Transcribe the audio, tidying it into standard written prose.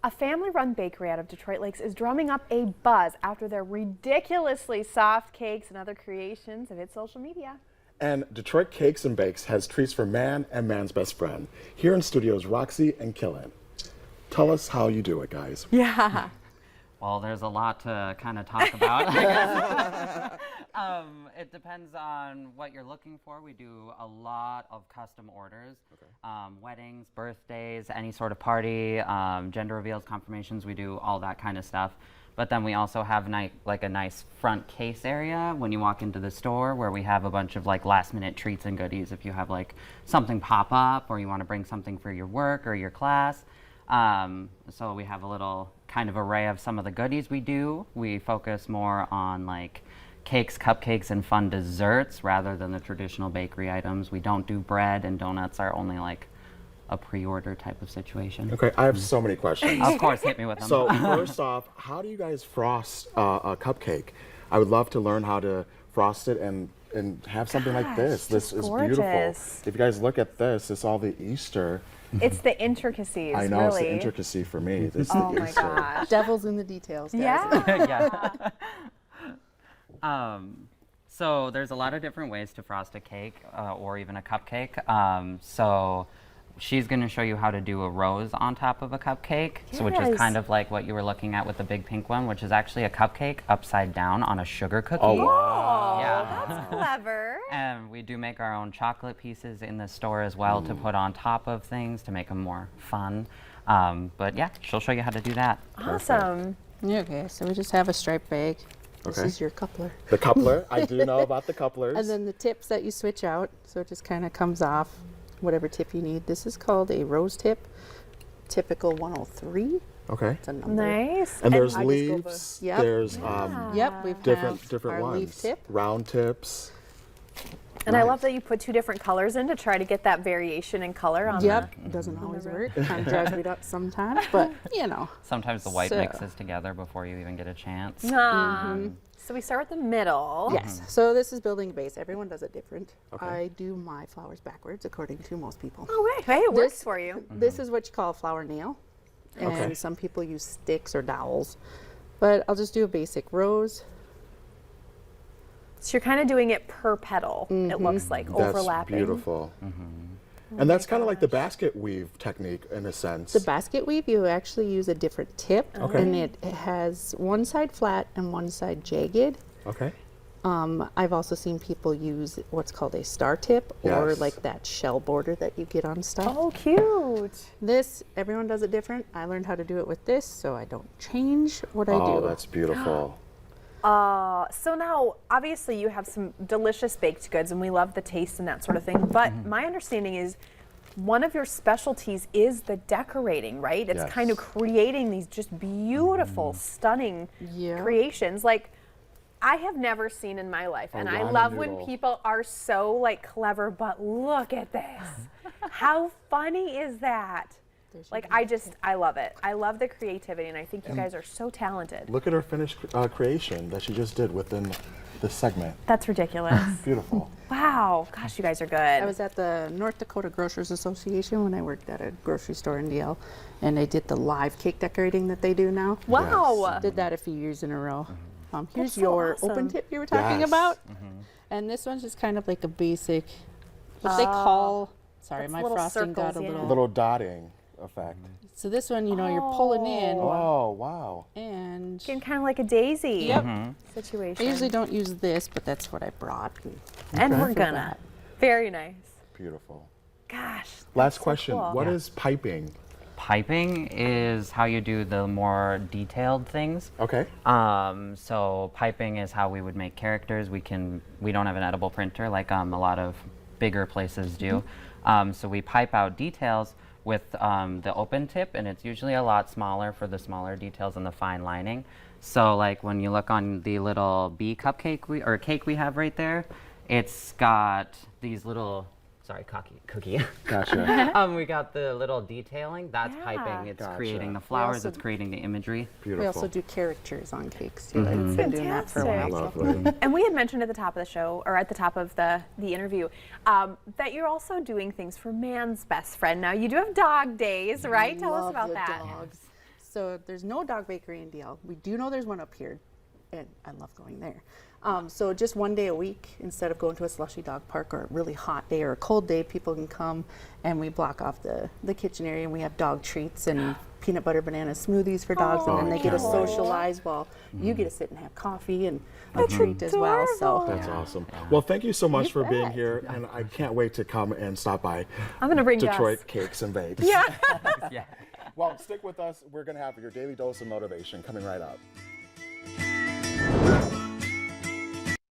A family-run bakery out of Detroit Lakes is drumming up a buzz after their ridiculously soft cakes and other creations have hit social media. And Detroit Cakes and Bakes has treats for man and man's best friend. Here in studios, Roxy and Killen. Tell us how you do it, guys. Yeah. Well, there's a lot to kind of talk about, I guess. It depends on what you're looking for. We do a lot of custom orders. Weddings, birthdays, any sort of party, gender reveals, confirmations, we do all that kind of stuff. But then we also have like a nice front case area when you walk into the store where we have a bunch of like last minute treats and goodies if you have like something pop up or you want to bring something for your work or your class. So we have a little kind of array of some of the goodies we do. We focus more on like cakes, cupcakes, and fun desserts rather than the traditional bakery items. We don't do bread, and donuts are only like a pre-order type of situation. Okay, I have so many questions. Of course, hit me with them. So first off, how do you guys frost a cupcake? I would love to learn how to frost it and have something like this. This is beautiful. If you guys look at this, it's all the Easter. It's the intricacies, I know, really. it's the intricacy for me. This is Oh the my Easter. gosh. Devil's in the details, guys. Yeah. Yeah. So there's a lot of different ways to frost a cake or even a cupcake. So she's going to show you how to do a rose on top of a cupcake, so which is kind of like what you were looking at with the big pink one, which is actually a cupcake upside down on a sugar cookie. Oh, wow. Yeah. That's clever. And we do make our own chocolate pieces in the store as well to put on top of things to make them more fun. But yeah, she'll show you how to do that. Awesome. Okay, so we just have a striped bag. This Okay. is your coupler. The coupler, I do know about the couplers. And then the tips that you switch out, so it just kind of comes off whatever tip you need. This is called a rose tip, typical 103. Okay. It's a number. Nice. And there's I just go leaves, Yep. there's Yep, we've different our ones. leaf tip. Round tips. And I Nice. love that you put two different colors in to try to get that variation in color on Yep, it doesn't always work. Kind of drives me nuts sometimes, but you know. Sometimes the white So- mixes together before you even get a chance. So we start with the middle. Yes, so this is building a base. Everyone does it different. Okay. I do my flowers backwards according to most people. Oh, wait. Hey, it works for you. This is what you call a flower nail. And Okay. some people use sticks or dowels. But I'll just do a basic rose. So you're kind of doing it per petal, it looks like, That's overlapping. beautiful. And that's kind of like the basket weave technique in a sense. The basket weave, you actually use a different tip. Okay. And it has one side flat and one side jagged. Okay. I've also seen people use what's called a star tip or Yes. like that shell border that you get on stuff. Oh, cute. This, everyone does it different. I learned how to do it with this, so I don't change what I Oh, do. that's beautiful. So now, obviously, you have some delicious baked goods, and we love the taste and that sort of thing. But my understanding is one of your specialties is the decorating, right? It's kind of Yes. creating these just beautiful, stunning Yeah. creations. Like, I have never seen in my life, and I ramen love when noodle. people are so like clever. But look at this! How funny is that? Like, I love it. I love the creativity, and I think you guys are so talented. Look at her finished creation that she just did within this segment. That's ridiculous. Beautiful. Wow. Gosh, you guys are good. I was at the North Dakota Grocers Association when I worked at a grocery store in DL, and they did the live cake decorating that they do now. Wow. Did that a few years in a row. Here's so your awesome. open tip you were talking Yes. about. And this one's just kind of like a basic, what they call, sorry, That's my little frosting got a circles, yeah. little. A little dotting effect. So this one, you know, you're pulling in Oh, wow. and Getting kind of like a daisy Yep. situation. I usually don't use this, but that's what I brought. and we're For gonna. that. Very nice. Beautiful. Gosh. Last that's so question. cool. What is piping? Piping is how you do the more detailed things. Okay. So piping is how we would make characters. We don't have an edible printer like a lot of bigger places do. So we pipe out details with the open tip, and it's usually a lot smaller for the smaller details and the fine lining. So like when you look on the little bee cupcake or cake we have right there, it's got these little, sorry, cookie. Gotcha. We got the little detailing. That's Yeah. piping. It's Gotcha. creating the flowers. also- It's creating the imagery. We Beautiful. also do characters on cakes too. I've been doing that for a Fantastic. while. Lovely. And we had mentioned at the top of the show, or at the top of the interview, that you're also doing things for man's best friend. Now, you do have dog days, right? Tell us Love about the that. dogs. So there's no dog bakery in DL. We do know there's one up here, and I love going there. So just one day a week, instead of going to a slushy dog park or a really hot day or a cold day, people can come and we block off the kitchen area, and we have dog treats and peanut butter banana smoothies for dogs, and then they get to socialize while you get to sit and have coffee and a treat as well. So That's awesome. Well, thank you so much for being here, and I can't wait to come and stop by I'm going to bring Detroit Gus. Cakes and Bakes. Yeah. Yeah. Well, stick with us. We're going to have your daily dose of motivation coming right up.